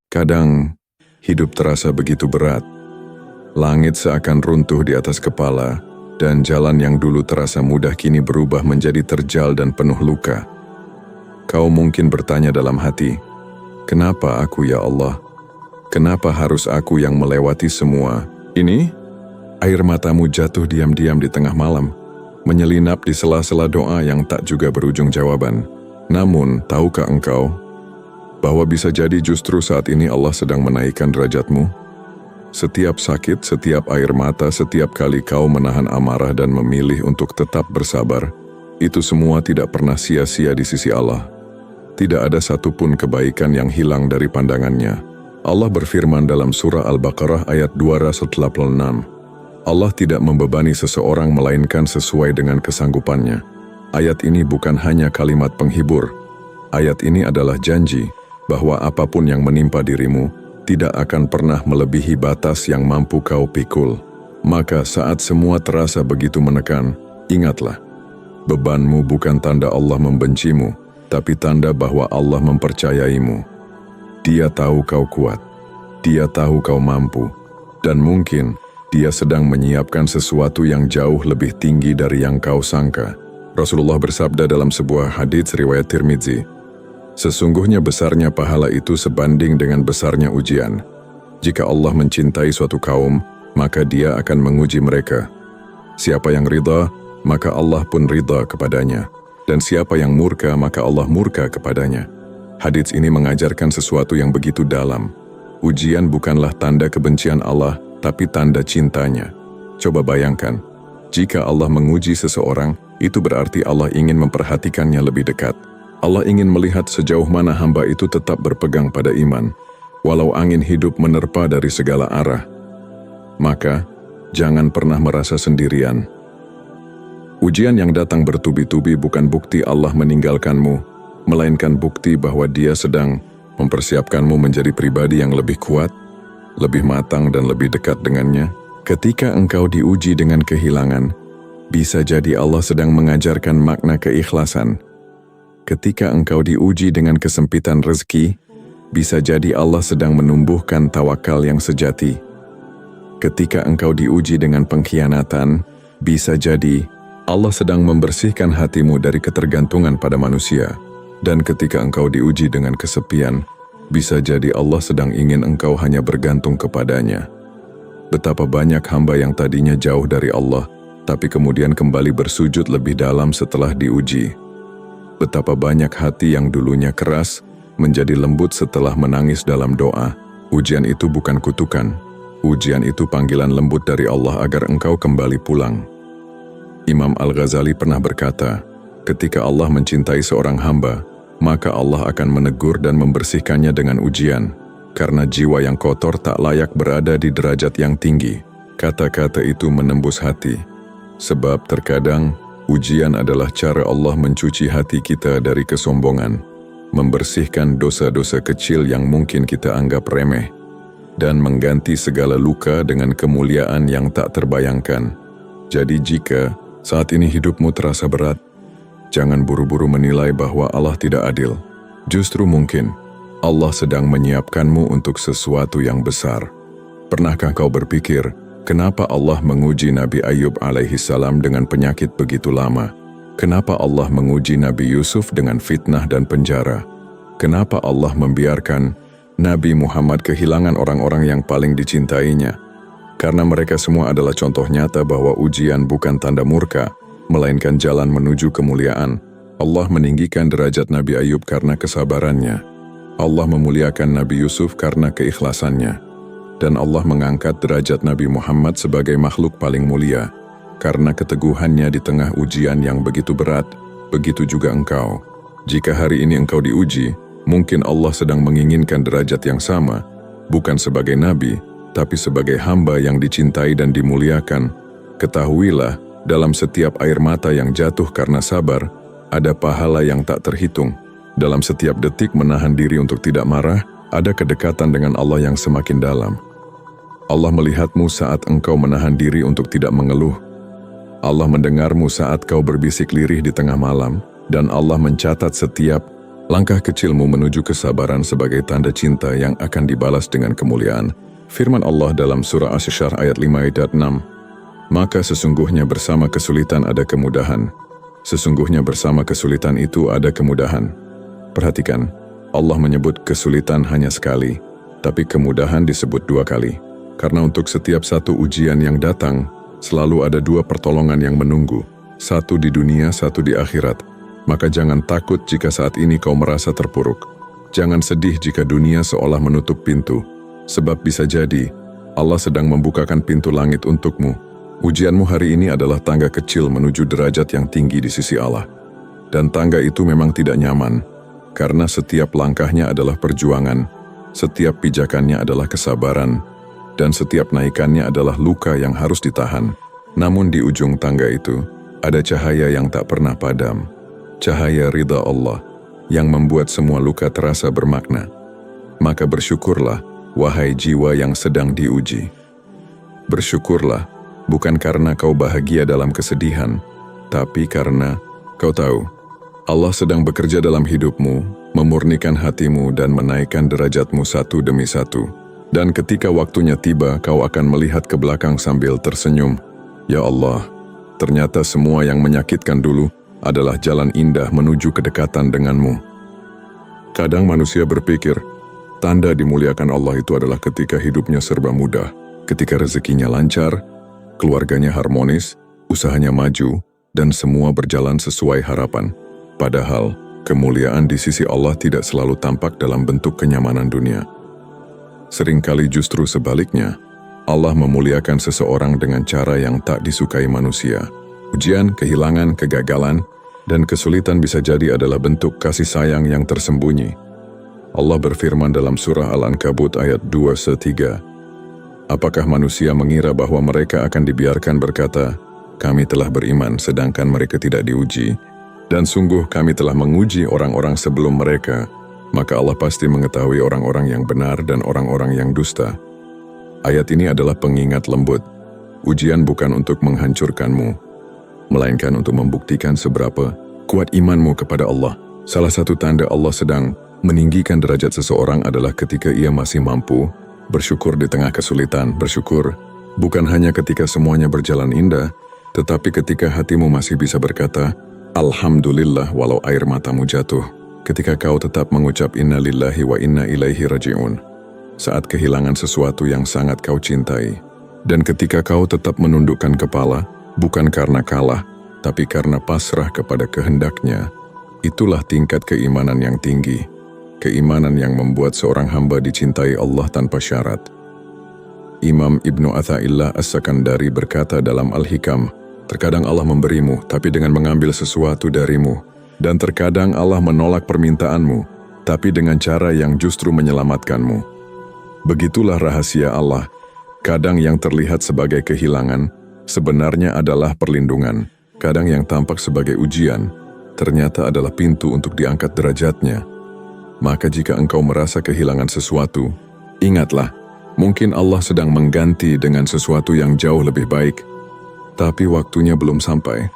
Kadang, hidup terasa begitu berat. Langit seakan runtuh di atas kepala, dan jalan yang dulu terasa mudah kini berubah menjadi terjal dan penuh luka. Kau mungkin bertanya dalam hati, "Kenapa aku ya Allah? Kenapa harus aku yang melewati semua ini?" Air matamu jatuh diam-diam di tengah malam, menyelinap di sela-sela doa yang tak juga berujung jawaban. Namun, tahukah engkau bahwa bisa jadi justru saat ini Allah sedang menaikkan derajatmu? Setiap sakit, setiap air mata, setiap kali kau menahan amarah dan memilih untuk tetap bersabar, itu semua tidak pernah sia-sia di sisi Allah. Tidak ada satupun kebaikan yang hilang dari pandangannya. Allah berfirman dalam surah Al-Baqarah ayat 286, Allah tidak membebani seseorang melainkan sesuai dengan kesanggupannya. Ayat ini bukan hanya kalimat penghibur. Ayat ini adalah janji bahwa apapun yang menimpa dirimu tidak akan pernah melebihi batas yang mampu kau pikul. Maka saat semua terasa begitu menekan, ingatlah, bebanmu bukan tanda Allah membencimu, tapi tanda bahwa Allah mempercayaimu. Dia tahu kau kuat, Dia tahu kau mampu, dan mungkin Dia sedang menyiapkan sesuatu yang jauh lebih tinggi dari yang kau sangka. Rasulullah bersabda dalam sebuah hadits riwayat Tirmidzi, sesungguhnya besarnya pahala itu sebanding dengan besarnya ujian. Jika Allah mencintai suatu kaum, maka Dia akan menguji mereka. Siapa yang ridha, maka Allah pun ridha kepadanya. Dan siapa yang murka, maka Allah murka kepadanya. Hadits ini mengajarkan sesuatu yang begitu dalam. Ujian bukanlah tanda kebencian Allah, tapi tanda cintanya. Coba bayangkan, jika Allah menguji seseorang, itu berarti Allah ingin memperhatikannya lebih dekat. Allah ingin melihat sejauh mana hamba itu tetap berpegang pada iman, walau angin hidup menerpa dari segala arah. Maka, jangan pernah merasa sendirian. Ujian yang datang bertubi-tubi bukan bukti Allah meninggalkanmu, melainkan bukti bahwa Dia sedang mempersiapkanmu menjadi pribadi yang lebih kuat, lebih matang dan lebih dekat dengannya. Ketika engkau diuji dengan kehilangan, bisa jadi Allah sedang mengajarkan makna keikhlasan. Ketika engkau diuji dengan kesempitan rezeki, bisa jadi Allah sedang menumbuhkan tawakal yang sejati. Ketika engkau diuji dengan pengkhianatan, bisa jadi Allah sedang membersihkan hatimu dari ketergantungan pada manusia. Dan ketika engkau diuji dengan kesepian, bisa jadi Allah sedang ingin engkau hanya bergantung kepadanya. Betapa banyak hamba yang tadinya jauh dari Allah, tapi kemudian kembali bersujud lebih dalam setelah diuji. Betapa banyak hati yang dulunya keras, menjadi lembut setelah menangis dalam doa. Ujian itu bukan kutukan. Ujian itu panggilan lembut dari Allah agar engkau kembali pulang. Imam Al-Ghazali pernah berkata, ketika Allah mencintai seorang hamba, maka Allah akan menegur dan membersihkannya dengan ujian. Karena jiwa yang kotor tak layak berada di derajat yang tinggi. Kata-kata itu menembus hati. Sebab terkadang, ujian adalah cara Allah mencuci hati kita dari kesombongan, membersihkan dosa-dosa kecil yang mungkin kita anggap remeh, dan mengganti segala luka dengan kemuliaan yang tak terbayangkan. Jadi jika saat ini hidupmu terasa berat, jangan buru-buru menilai bahwa Allah tidak adil. Justru mungkin Allah sedang menyiapkanmu untuk sesuatu yang besar. Pernahkah kau berpikir, kenapa Allah menguji Nabi Ayub alaihissalam dengan penyakit begitu lama? Kenapa Allah menguji Nabi Yusuf dengan fitnah dan penjara? Kenapa Allah membiarkan Nabi Muhammad kehilangan orang-orang yang paling dicintainya? Karena mereka semua adalah contoh nyata bahwa ujian bukan tanda murka, melainkan jalan menuju kemuliaan. Allah meninggikan derajat Nabi Ayub karena kesabarannya. Allah memuliakan Nabi Yusuf karena keikhlasannya. Dan Allah mengangkat derajat Nabi Muhammad sebagai makhluk paling mulia, karena keteguhannya di tengah ujian yang begitu berat. Begitu juga engkau. Jika hari ini engkau diuji, mungkin Allah sedang menginginkan derajat yang sama, bukan sebagai nabi, tapi sebagai hamba yang dicintai dan dimuliakan. Ketahuilah, dalam setiap air mata yang jatuh karena sabar, ada pahala yang tak terhitung. Dalam setiap detik menahan diri untuk tidak marah, ada kedekatan dengan Allah yang semakin dalam. Allah melihatmu saat engkau menahan diri untuk tidak mengeluh. Allah mendengarmu saat kau berbisik lirih di tengah malam, dan Allah mencatat setiap Langkah kecilmu menuju kesabaran sebagai tanda cinta yang akan dibalas dengan kemuliaan. Firman Allah dalam surah Asy-Syarr ayat 5 ayat 6. Maka sesungguhnya bersama kesulitan ada kemudahan. Sesungguhnya bersama kesulitan itu ada kemudahan. Perhatikan, Allah menyebut kesulitan hanya sekali, tapi kemudahan disebut 2 kali. Karena untuk setiap satu ujian yang datang, selalu ada 2 pertolongan yang menunggu. Satu di dunia, satu di akhirat. Maka jangan takut jika saat ini kau merasa terpuruk. Jangan sedih jika dunia seolah menutup pintu. Sebab bisa jadi, Allah sedang membukakan pintu langit untukmu. Ujianmu hari ini adalah tangga kecil menuju derajat yang tinggi di sisi Allah. Dan tangga itu memang tidak nyaman, karena setiap langkahnya adalah perjuangan, setiap pijakannya adalah kesabaran, dan setiap naikannya adalah luka yang harus ditahan. Namun di ujung tangga itu, ada cahaya yang tak pernah padam. Cahaya ridha Allah yang membuat semua luka terasa bermakna. Maka bersyukurlah, wahai jiwa yang sedang diuji. Bersyukurlah, bukan karena kau bahagia dalam kesedihan, tapi karena kau tahu, Allah sedang bekerja dalam hidupmu, memurnikan hatimu dan menaikkan derajatmu satu demi satu. Dan ketika waktunya tiba, kau akan melihat ke belakang sambil tersenyum. Ya Allah, ternyata semua yang menyakitkan dulu adalah jalan indah menuju kedekatan denganmu. Kadang manusia berpikir, tanda dimuliakan Allah itu adalah ketika hidupnya serba mudah, ketika rezekinya lancar, keluarganya harmonis, usahanya maju, dan semua berjalan sesuai harapan. Padahal, kemuliaan di sisi Allah tidak selalu tampak dalam bentuk kenyamanan dunia. Seringkali justru sebaliknya, Allah memuliakan seseorang dengan cara yang tak disukai manusia. Ujian, kehilangan, kegagalan, dan kesulitan bisa jadi adalah bentuk kasih sayang yang tersembunyi. Allah berfirman dalam surah Al-Ankabut ayat 2-3. Apakah manusia mengira bahwa mereka akan dibiarkan berkata, kami telah beriman sedangkan mereka tidak diuji, dan sungguh kami telah menguji orang-orang sebelum mereka, maka Allah pasti mengetahui orang-orang yang benar dan orang-orang yang dusta. Ayat ini adalah pengingat lembut. Ujian bukan untuk menghancurkanmu, melainkan untuk membuktikan seberapa kuat imanmu kepada Allah. Salah satu tanda Allah sedang meninggikan derajat seseorang adalah ketika ia masih mampu bersyukur di tengah kesulitan. Bersyukur bukan hanya ketika semuanya berjalan indah, tetapi ketika hatimu masih bisa berkata, Alhamdulillah walau air matamu jatuh. Ketika kau tetap mengucap inna lillahi wa inna ilaihi raji'un saat kehilangan sesuatu yang sangat kau cintai. Dan ketika kau tetap menundukkan kepala, bukan karena kalah, tapi karena pasrah kepada kehendaknya, itulah tingkat keimanan yang tinggi. Keimanan yang membuat seorang hamba dicintai Allah tanpa syarat. Imam Ibnu Atha'illah As-Sakandari berkata dalam Al-Hikam, terkadang Allah memberimu, tapi dengan mengambil sesuatu darimu. Dan terkadang Allah menolak permintaanmu, tapi dengan cara yang justru menyelamatkanmu. Begitulah rahasia Allah. Kadang yang terlihat sebagai kehilangan, sebenarnya adalah perlindungan. Kadang yang tampak sebagai ujian, ternyata adalah pintu untuk diangkat derajatnya. Maka jika engkau merasa kehilangan sesuatu, ingatlah, mungkin Allah sedang mengganti dengan sesuatu yang jauh lebih baik, tapi waktunya belum sampai.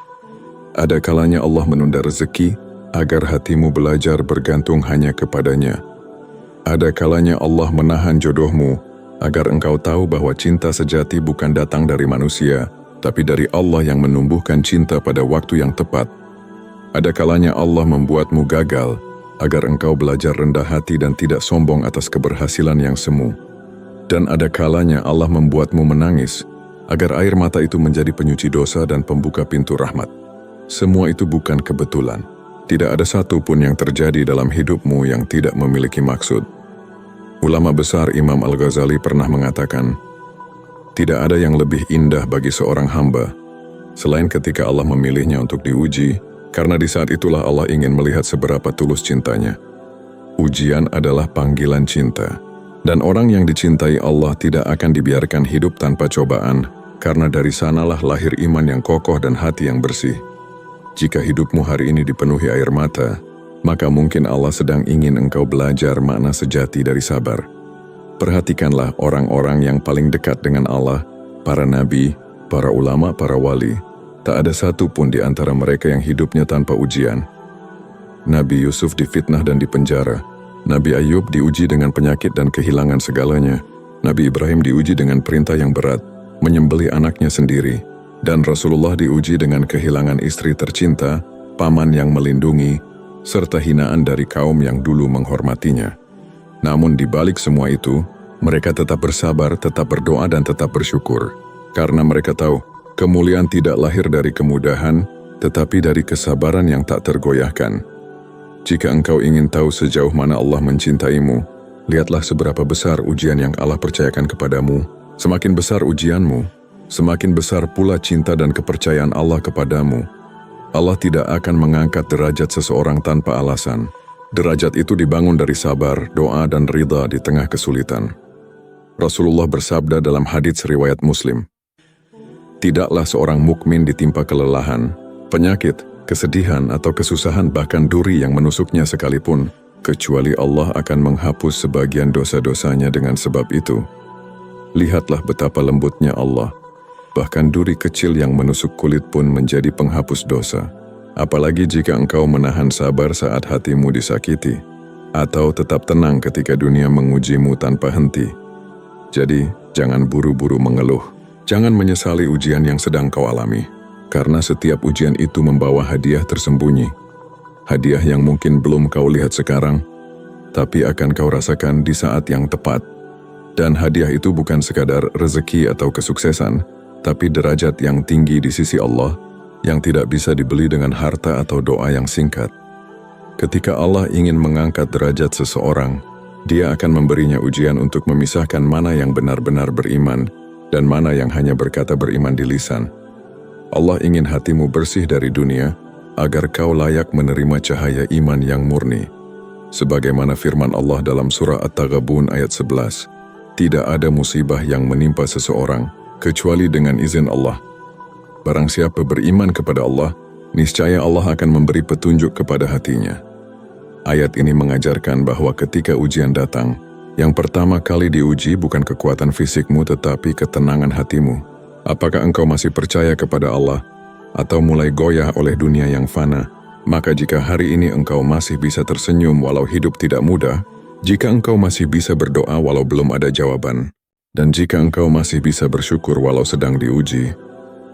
Ada kalanya Allah menunda rezeki, agar hatimu belajar bergantung hanya kepadanya. Ada kalanya Allah menahan jodohmu, agar engkau tahu bahwa cinta sejati bukan datang dari manusia, tapi dari Allah yang menumbuhkan cinta pada waktu yang tepat. Ada kalanya Allah membuatmu gagal, agar engkau belajar rendah hati dan tidak sombong atas keberhasilan yang semu. Dan ada kalanya Allah membuatmu menangis, agar air mata itu menjadi penyuci dosa dan pembuka pintu rahmat. Semua itu bukan kebetulan. Tidak ada satu pun yang terjadi dalam hidupmu yang tidak memiliki maksud. Ulama besar Imam Al-Ghazali pernah mengatakan, tidak ada yang lebih indah bagi seorang hamba, selain ketika Allah memilihnya untuk diuji, karena di saat itulah Allah ingin melihat seberapa tulus cintanya. Ujian adalah panggilan cinta, dan orang yang dicintai Allah tidak akan dibiarkan hidup tanpa cobaan, karena dari sanalah lahir iman yang kokoh dan hati yang bersih. Jika hidupmu hari ini dipenuhi air mata, maka mungkin Allah sedang ingin engkau belajar makna sejati dari sabar. Perhatikanlah orang-orang yang paling dekat dengan Allah, para nabi, para ulama, para wali. Tak ada satu pun di antara mereka yang hidupnya tanpa ujian. Nabi Yusuf difitnah dan dipenjara. Nabi Ayub diuji dengan penyakit dan kehilangan segalanya. Nabi Ibrahim diuji dengan perintah yang berat, menyembelih anaknya sendiri. Dan Rasulullah diuji dengan kehilangan istri tercinta, paman yang melindungi, serta hinaan dari kaum yang dulu menghormatinya. Namun di balik semua itu, mereka tetap bersabar, tetap berdoa dan tetap bersyukur. Karena mereka tahu, kemuliaan tidak lahir dari kemudahan, tetapi dari kesabaran yang tak tergoyahkan. Jika engkau ingin tahu sejauh mana Allah mencintaimu, lihatlah seberapa besar ujian yang Allah percayakan kepadamu. Semakin besar ujianmu, semakin besar pula cinta dan kepercayaan Allah kepadamu. Allah tidak akan mengangkat derajat seseorang tanpa alasan. Derajat itu dibangun dari sabar, doa, dan ridha di tengah kesulitan. Rasulullah bersabda dalam hadits riwayat Muslim, "Tidaklah seorang mukmin ditimpa kelelahan, penyakit, kesedihan atau kesusahan bahkan duri yang menusuknya sekalipun, kecuali Allah akan menghapus sebagian dosa-dosanya dengan sebab itu. Lihatlah betapa lembutnya Allah. Bahkan duri kecil yang menusuk kulit pun menjadi penghapus dosa. Apalagi jika engkau menahan sabar saat hatimu disakiti, atau tetap tenang ketika dunia mengujimu tanpa henti. Jadi, jangan buru-buru mengeluh. Jangan menyesali ujian yang sedang kau alami. Karena setiap ujian itu membawa hadiah tersembunyi. Hadiah yang mungkin belum kau lihat sekarang, tapi akan kau rasakan di saat yang tepat. Dan hadiah itu bukan sekadar rezeki atau kesuksesan, tapi derajat yang tinggi di sisi Allah, yang tidak bisa dibeli dengan harta atau doa yang singkat. Ketika Allah ingin mengangkat derajat seseorang, Dia akan memberinya ujian untuk memisahkan mana yang benar-benar beriman, dan mana yang hanya berkata beriman di lisan. Allah ingin hatimu bersih dari dunia, agar kau layak menerima cahaya iman yang murni. Sebagaimana firman Allah dalam surah At-Taghabun ayat 11, "Tidak ada musibah yang menimpa seseorang, kecuali dengan izin Allah. Barang siapa beriman kepada Allah, niscaya Allah akan memberi petunjuk kepada hatinya." Ayat ini mengajarkan bahwa ketika ujian datang, yang pertama kali diuji bukan kekuatan fisikmu tetapi ketenangan hatimu. Apakah engkau masih percaya kepada Allah, atau mulai goyah oleh dunia yang fana? Maka jika hari ini engkau masih bisa tersenyum walau hidup tidak mudah, jika engkau masih bisa berdoa walau belum ada jawaban, dan jika engkau masih bisa bersyukur walau sedang diuji,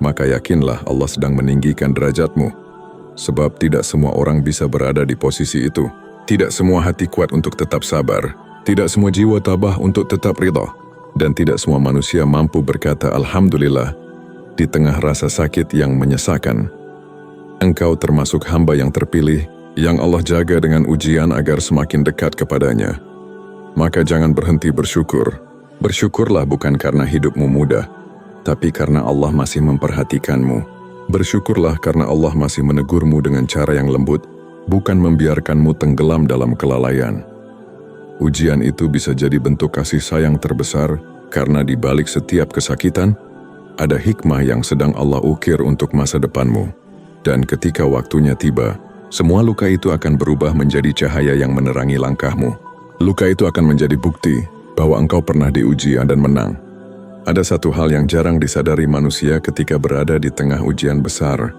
maka yakinlah Allah sedang meninggikan derajatmu. Sebab tidak semua orang bisa berada di posisi itu. Tidak semua hati kuat untuk tetap sabar. Tidak semua jiwa tabah untuk tetap ridha. Dan tidak semua manusia mampu berkata Alhamdulillah di tengah rasa sakit yang menyesakan. Engkau termasuk hamba yang terpilih, yang Allah jaga dengan ujian agar semakin dekat kepadanya. Maka jangan berhenti bersyukur. Bersyukurlah bukan karena hidupmu mudah, tapi karena Allah masih memperhatikanmu. Bersyukurlah karena Allah masih menegurmu dengan cara yang lembut, bukan membiarkanmu tenggelam dalam kelalaian. Ujian itu bisa jadi bentuk kasih sayang terbesar, karena di balik setiap kesakitan, ada hikmah yang sedang Allah ukir untuk masa depanmu. Dan ketika waktunya tiba, semua luka itu akan berubah menjadi cahaya yang menerangi langkahmu. Luka itu akan menjadi bukti bahwa engkau pernah diuji dan menang. Ada satu hal yang jarang disadari manusia ketika berada di tengah ujian besar,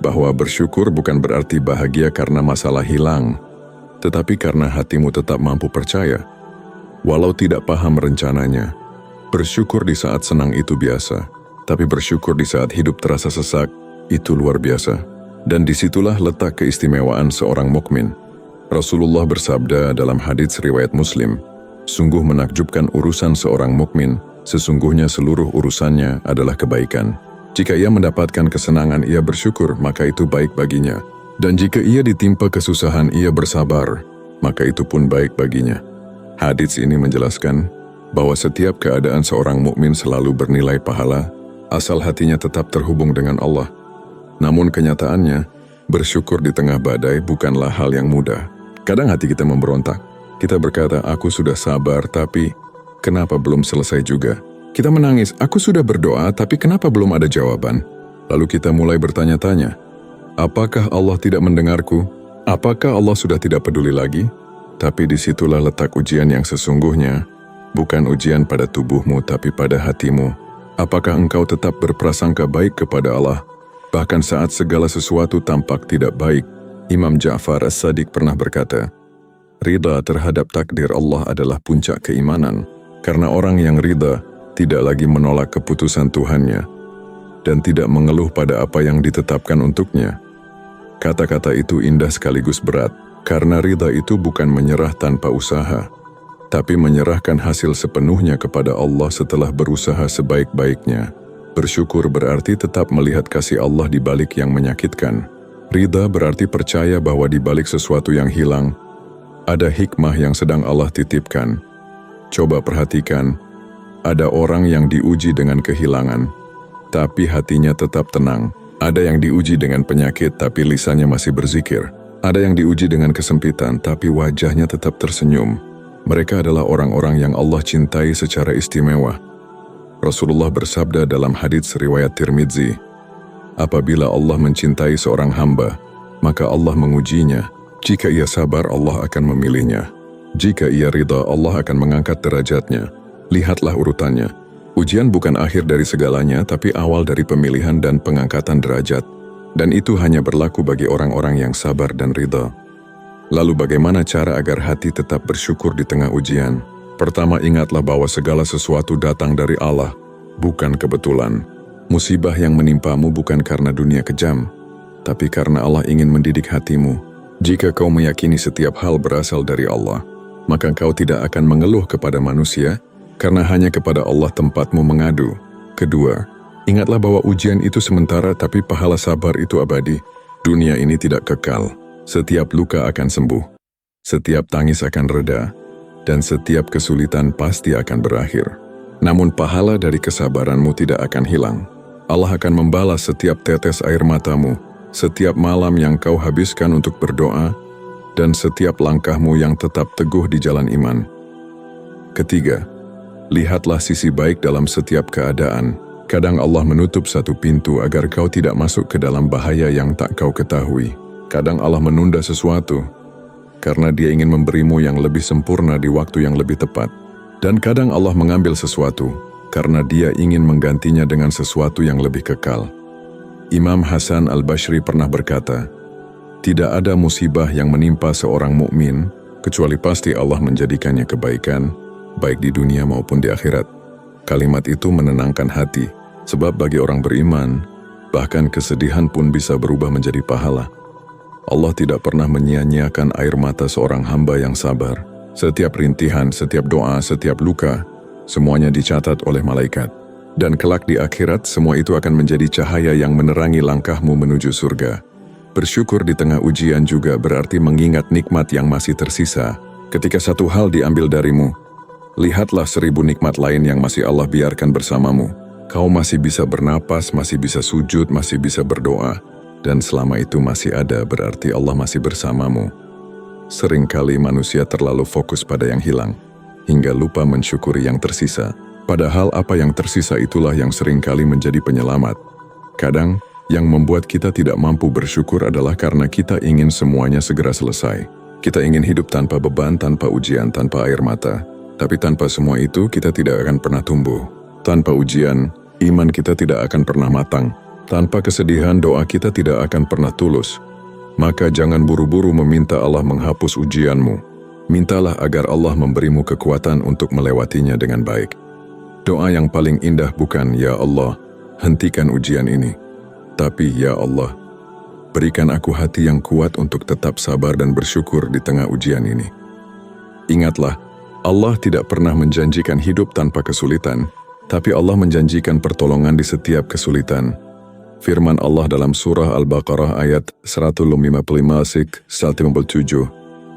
bahwa bersyukur bukan berarti bahagia karena masalah hilang, tetapi karena hatimu tetap mampu percaya. Walau tidak paham rencananya, bersyukur di saat senang itu biasa, tapi bersyukur di saat hidup terasa sesak, itu luar biasa. Dan disitulah letak keistimewaan seorang mukmin. Rasulullah bersabda dalam hadits riwayat Muslim, "Sungguh menakjubkan urusan seorang mukmin, sesungguhnya seluruh urusannya adalah kebaikan. Jika ia mendapatkan kesenangan, ia bersyukur, maka itu baik baginya. Dan jika ia ditimpa kesusahan, ia bersabar, maka itu pun baik baginya." Hadits ini menjelaskan bahwa setiap keadaan seorang mukmin selalu bernilai pahala, asal hatinya tetap terhubung dengan Allah. Namun kenyataannya, bersyukur di tengah badai bukanlah hal yang mudah. Kadang hati kita memberontak. Kita berkata, "Aku sudah sabar, tapi kenapa belum selesai juga?" Kita menangis, "Aku sudah berdoa, tapi kenapa belum ada jawaban?" Lalu kita mulai bertanya-tanya, apakah Allah tidak mendengarku? Apakah Allah sudah tidak peduli lagi? Tapi disitulah letak ujian yang sesungguhnya, bukan ujian pada tubuhmu, tapi pada hatimu. Apakah engkau tetap berprasangka baik kepada Allah, bahkan saat segala sesuatu tampak tidak baik? Imam Ja'far As-Sadiq pernah berkata, ridha terhadap takdir Allah adalah puncak keimanan, karena orang yang ridha tidak lagi menolak keputusan Tuhannya dan tidak mengeluh pada apa yang ditetapkan untuknya. Kata-kata itu indah sekaligus berat, karena ridha itu bukan menyerah tanpa usaha, tapi menyerahkan hasil sepenuhnya kepada Allah setelah berusaha sebaik-baiknya. Bersyukur berarti tetap melihat kasih Allah di balik yang menyakitkan. Ridha berarti percaya bahwa di balik sesuatu yang hilang, ada hikmah yang sedang Allah titipkan. Coba perhatikan, ada orang yang diuji dengan kehilangan, tapi hatinya tetap tenang. Ada yang diuji dengan penyakit, tapi lisannya masih berzikir. Ada yang diuji dengan kesempitan, tapi wajahnya tetap tersenyum. Mereka adalah orang-orang yang Allah cintai secara istimewa. Rasulullah bersabda dalam hadits riwayat Tirmidzi, apabila Allah mencintai seorang hamba, maka Allah mengujinya. Jika ia sabar, Allah akan memilihnya. Jika ia ridha, Allah akan mengangkat derajatnya. Lihatlah urutannya. Ujian bukan akhir dari segalanya, tapi awal dari pemilihan dan pengangkatan derajat. Dan itu hanya berlaku bagi orang-orang yang sabar dan ridha. Lalu bagaimana cara agar hati tetap bersyukur di tengah ujian? Pertama, ingatlah bahwa segala sesuatu datang dari Allah, bukan kebetulan. Musibah yang menimpamu bukan karena dunia kejam, tapi karena Allah ingin mendidik hatimu. Jika kau meyakini setiap hal berasal dari Allah, maka kau tidak akan mengeluh kepada manusia, karena hanya kepada Allah tempatmu mengadu. Kedua, ingatlah bahwa ujian itu sementara, tapi pahala sabar itu abadi. Dunia ini tidak kekal. Setiap luka akan sembuh, setiap tangis akan reda, dan setiap kesulitan pasti akan berakhir. Namun pahala dari kesabaranmu tidak akan hilang. Allah akan membalas setiap tetes air matamu, setiap malam yang kau habiskan untuk berdoa, dan setiap langkahmu yang tetap teguh di jalan iman. Ketiga, lihatlah sisi baik dalam setiap keadaan. Kadang Allah menutup satu pintu agar kau tidak masuk ke dalam bahaya yang tak kau ketahui. Kadang Allah menunda sesuatu, karena Dia ingin memberimu yang lebih sempurna di waktu yang lebih tepat. Dan kadang Allah mengambil sesuatu, karena Dia ingin menggantinya dengan sesuatu yang lebih kekal. Imam Hasan Al-Bashri pernah berkata, tidak ada musibah yang menimpa seorang mukmin, kecuali pasti Allah menjadikannya kebaikan, baik di dunia maupun di akhirat. Kalimat itu menenangkan hati, sebab bagi orang beriman, bahkan kesedihan pun bisa berubah menjadi pahala. Allah tidak pernah menyia-nyiakan air mata seorang hamba yang sabar. Setiap rintihan, setiap doa, setiap luka, semuanya dicatat oleh malaikat. Dan kelak di akhirat, semua itu akan menjadi cahaya yang menerangi langkahmu menuju surga. Bersyukur di tengah ujian juga berarti mengingat nikmat yang masih tersisa. Ketika satu hal diambil darimu, lihatlah 1000 nikmat lain yang masih Allah biarkan bersamamu. Kau masih bisa bernapas, masih bisa sujud, masih bisa berdoa. Dan selama itu masih ada, berarti Allah masih bersamamu. Seringkali manusia terlalu fokus pada yang hilang, hingga lupa mensyukuri yang tersisa. Padahal apa yang tersisa itulah yang seringkali menjadi penyelamat. Kadang, yang membuat kita tidak mampu bersyukur adalah karena kita ingin semuanya segera selesai. Kita ingin hidup tanpa beban, tanpa ujian, tanpa air mata. Tapi tanpa semua itu, kita tidak akan pernah tumbuh. Tanpa ujian, iman kita tidak akan pernah matang. Tanpa kesedihan, doa kita tidak akan pernah tulus. Maka jangan buru-buru meminta Allah menghapus ujianmu. Mintalah agar Allah memberimu kekuatan untuk melewatinya dengan baik. Doa yang paling indah bukan, ya Allah, hentikan ujian ini. Tapi, ya Allah, berikan aku hati yang kuat untuk tetap sabar dan bersyukur di tengah ujian ini. Ingatlah, Allah tidak pernah menjanjikan hidup tanpa kesulitan, tapi Allah menjanjikan pertolongan di setiap kesulitan. Firman Allah dalam surah Al-Baqarah ayat 155-157,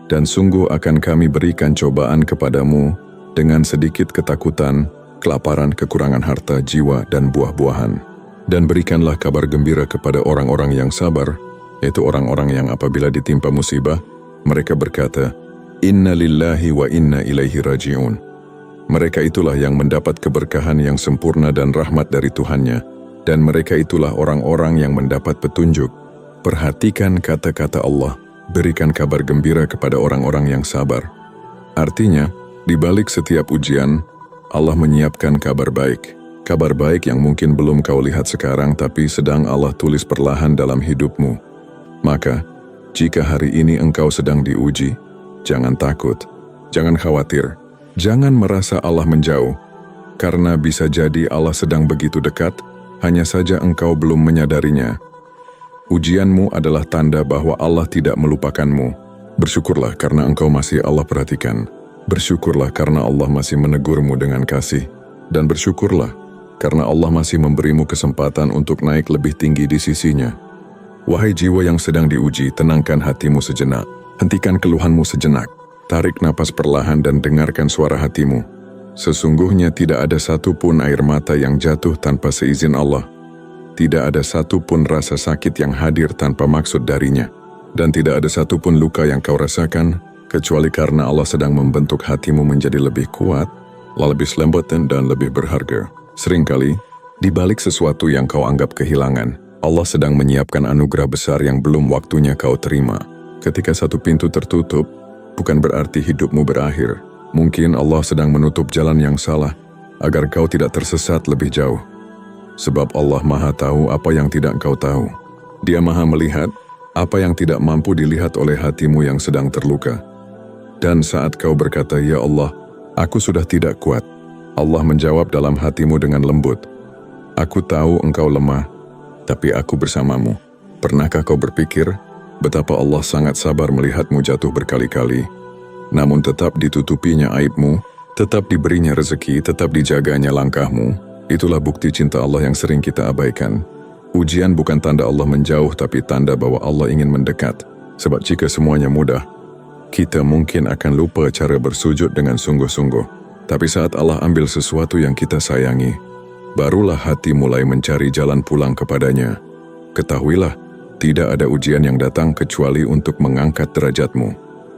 dan sungguh akan kami berikan cobaan kepadamu dengan sedikit ketakutan, kelaparan, kekurangan harta, jiwa, dan buah-buahan. Dan berikanlah kabar gembira kepada orang-orang yang sabar, yaitu orang-orang yang apabila ditimpa musibah, mereka berkata, Inna lillahi wa inna ilaihi raji'un. Mereka itulah yang mendapat keberkahan yang sempurna dan rahmat dari Tuhannya. Dan mereka itulah orang-orang yang mendapat petunjuk. Perhatikan kata-kata Allah, berikan kabar gembira kepada orang-orang yang sabar. Artinya, di balik setiap ujian, Allah menyiapkan kabar baik. Kabar baik yang mungkin belum kau lihat sekarang, tapi sedang Allah tulis perlahan dalam hidupmu. Maka, Jika hari ini engkau sedang diuji, jangan takut, jangan khawatir, jangan merasa Allah menjauh, karena bisa jadi Allah sedang begitu dekat, hanya saja engkau belum menyadarinya. Ujianmu adalah tanda bahwa Allah tidak melupakanmu. Bersyukurlah karena engkau masih Allah perhatikan. Bersyukurlah karena Allah masih menegurmu dengan kasih. Dan bersyukurlah karena Allah masih memberimu kesempatan untuk naik lebih tinggi di sisinya. Wahai jiwa yang sedang diuji, tenangkan hatimu sejenak. Hentikan keluhanmu sejenak. Tarik napas perlahan dan dengarkan suara hatimu. Sesungguhnya tidak ada satupun air mata yang jatuh tanpa seizin Allah. Tidak ada satupun rasa sakit yang hadir tanpa maksud darinya. Dan tidak ada satupun luka yang kau rasakan, kecuali karena Allah sedang membentuk hatimu menjadi lebih kuat, lebih lembut dan lebih berharga. Seringkali, di balik sesuatu yang kau anggap kehilangan, Allah sedang menyiapkan anugerah besar yang belum waktunya kau terima. Ketika satu pintu tertutup, bukan berarti hidupmu berakhir. Mungkin Allah sedang menutup jalan yang salah, agar kau tidak tersesat lebih jauh. Sebab Allah Maha tahu apa yang tidak kau tahu. Dia Maha melihat apa yang tidak mampu dilihat oleh hatimu yang sedang terluka. Dan saat kau berkata, "Ya Allah, aku sudah tidak kuat," Allah menjawab dalam hatimu dengan lembut, "Aku tahu engkau lemah, tapi aku bersamamu." Pernahkah kau berpikir betapa Allah sangat sabar melihatmu jatuh berkali-kali, namun tetap ditutupinya aibmu, tetap diberinya rezeki, tetap dijaganya langkahmu? Itulah bukti cinta Allah yang sering kita abaikan. Ujian bukan tanda Allah menjauh, tapi tanda bahwa Allah ingin mendekat. Sebab jika semuanya mudah, kita mungkin akan lupa cara bersujud dengan sungguh-sungguh. Tapi saat Allah ambil sesuatu yang kita sayangi, barulah hati mulai mencari jalan pulang kepadanya. Ketahuilah, tidak ada ujian yang datang kecuali untuk mengangkat derajatmu.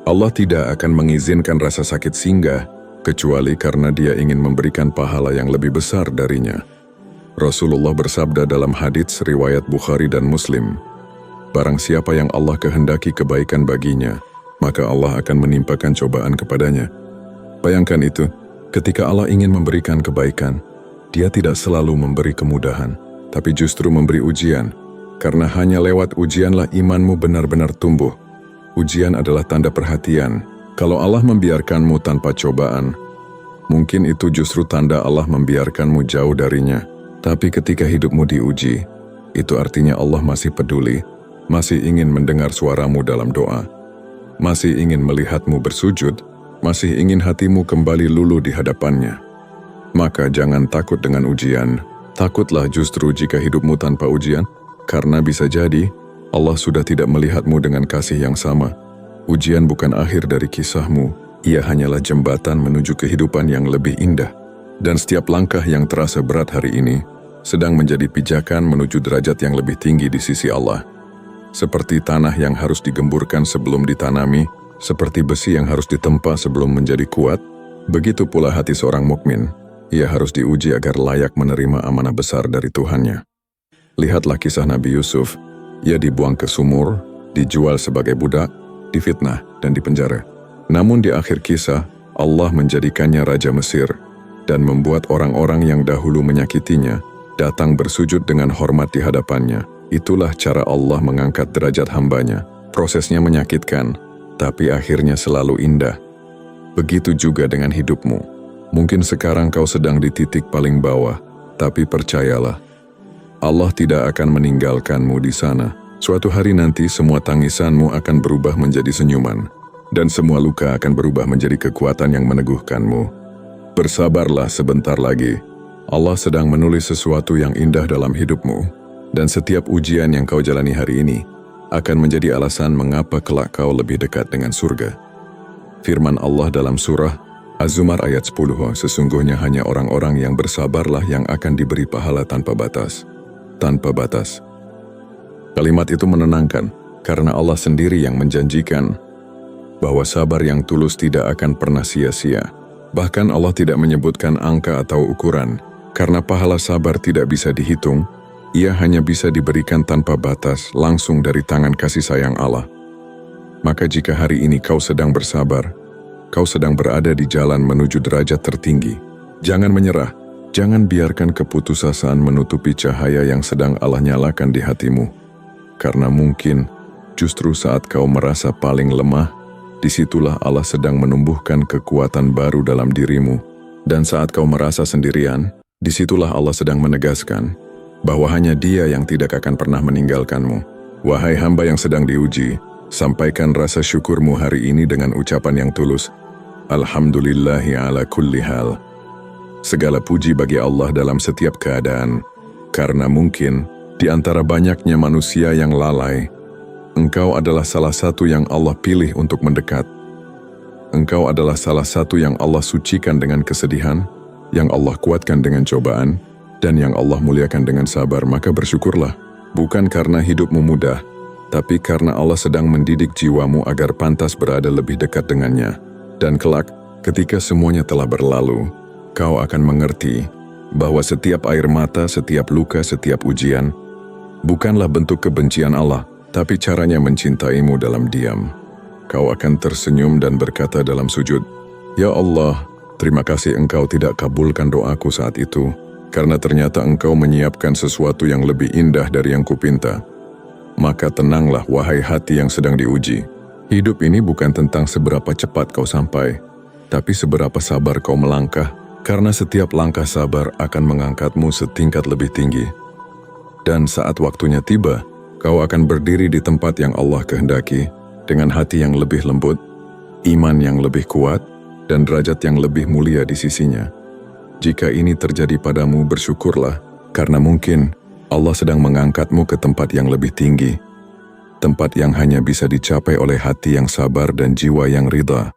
Allah tidak akan mengizinkan rasa sakit singgah, kecuali karena Dia ingin memberikan pahala yang lebih besar darinya. Rasulullah bersabda dalam hadits riwayat Bukhari dan Muslim, "Barang siapa yang Allah kehendaki kebaikan baginya, maka Allah akan menimpakan cobaan kepadanya." Bayangkan itu, ketika Allah ingin memberikan kebaikan, Dia tidak selalu memberi kemudahan, tapi justru memberi ujian. Karena hanya lewat ujianlah imanmu benar-benar tumbuh. Ujian adalah tanda perhatian. Kalau Allah membiarkanmu tanpa cobaan, mungkin itu justru tanda Allah membiarkanmu jauh darinya. Tapi ketika hidupmu diuji, itu artinya Allah masih peduli, masih ingin mendengar suaramu dalam doa, masih ingin melihatmu bersujud, masih ingin hatimu kembali luluh di hadapannya. Maka jangan takut dengan ujian. Takutlah justru jika hidupmu tanpa ujian, karena bisa jadi Allah sudah tidak melihatmu dengan kasih yang sama. Ujian bukan akhir dari kisahmu, ia hanyalah jembatan menuju kehidupan yang lebih indah. Dan setiap langkah yang terasa berat hari ini, sedang menjadi pijakan menuju derajat yang lebih tinggi di sisi Allah. Seperti tanah yang harus digemburkan sebelum ditanami, seperti besi yang harus ditempa sebelum menjadi kuat, begitu pula hati seorang mukmin. Ia harus diuji agar layak menerima amanah besar dari Tuhannya. Lihatlah kisah Nabi Yusuf. Ia dibuang ke sumur, dijual sebagai budak, difitnah, dan dipenjara. Namun di akhir kisah, Allah menjadikannya Raja Mesir dan membuat orang-orang yang dahulu menyakitinya datang bersujud dengan hormat di hadapannya. Itulah cara Allah mengangkat derajat hambanya. Prosesnya menyakitkan, tapi akhirnya selalu indah. Begitu juga dengan hidupmu. Mungkin sekarang kau sedang di titik paling bawah, tapi percayalah, Allah tidak akan meninggalkanmu di sana. Suatu hari nanti semua tangisanmu akan berubah menjadi senyuman, dan semua luka akan berubah menjadi kekuatan yang meneguhkanmu. Bersabarlah sebentar lagi. Allah sedang menulis sesuatu yang indah dalam hidupmu, dan setiap ujian yang kau jalani hari ini akan menjadi alasan mengapa kelak kau lebih dekat dengan surga. Firman Allah dalam surah Az-Zumar ayat 10, "Sesungguhnya hanya orang-orang yang bersabarlah yang akan diberi pahala tanpa batas." Tanpa batas. Kalimat itu menenangkan, karena Allah sendiri yang menjanjikan bahwa sabar yang tulus tidak akan pernah sia-sia. Bahkan Allah tidak menyebutkan angka atau ukuran, karena pahala sabar tidak bisa dihitung, ia hanya bisa diberikan tanpa batas langsung dari tangan kasih sayang Allah. Maka jika hari ini kau sedang bersabar, kau sedang berada di jalan menuju derajat tertinggi. Jangan menyerah, jangan biarkan keputusasaan menutupi cahaya yang sedang Allah nyalakan di hatimu. Karena mungkin Justru saat kau merasa paling lemah, disitulah Allah sedang menumbuhkan kekuatan baru dalam dirimu. Dan saat kau merasa sendirian, disitulah Allah sedang menegaskan bahwa hanya Dia yang tidak akan pernah meninggalkanmu. Wahai hamba yang sedang diuji, sampaikan rasa syukurmu hari ini dengan ucapan yang tulus. Alhamdulillahi ala kulli hal. Segala puji bagi Allah dalam setiap keadaan, karena mungkin di antara banyaknya manusia yang lalai, Engkau adalah salah satu yang Allah pilih untuk mendekat. Engkau adalah salah satu yang Allah sucikan dengan kesedihan, yang Allah kuatkan dengan cobaan, dan yang Allah muliakan dengan sabar. Maka bersyukurlah, bukan karena hidupmu mudah, tapi karena Allah sedang mendidik jiwamu agar pantas berada lebih dekat dengannya. Dan kelak, ketika semuanya telah berlalu, kau akan mengerti bahwa setiap air mata, setiap luka, setiap ujian, bukanlah bentuk kebencian Allah, tapi caranya mencintaimu dalam diam. Kau akan tersenyum dan berkata dalam sujud, "Ya Allah, terima kasih Engkau tidak kabulkan doaku saat itu, karena ternyata Engkau menyiapkan sesuatu yang lebih indah dari yang kupinta." Maka tenanglah wahai hati yang sedang diuji. Hidup ini bukan tentang seberapa cepat kau sampai, tapi seberapa sabar kau melangkah, karena setiap langkah sabar akan mengangkatmu setingkat lebih tinggi. Dan saat waktunya tiba, kau akan berdiri di tempat yang Allah kehendaki, dengan hati yang lebih lembut, iman yang lebih kuat, dan derajat yang lebih mulia di sisinya. Jika ini terjadi padamu, bersyukurlah, karena mungkin Allah sedang mengangkatmu ke tempat yang lebih tinggi, tempat yang hanya bisa dicapai oleh hati yang sabar dan jiwa yang ridha.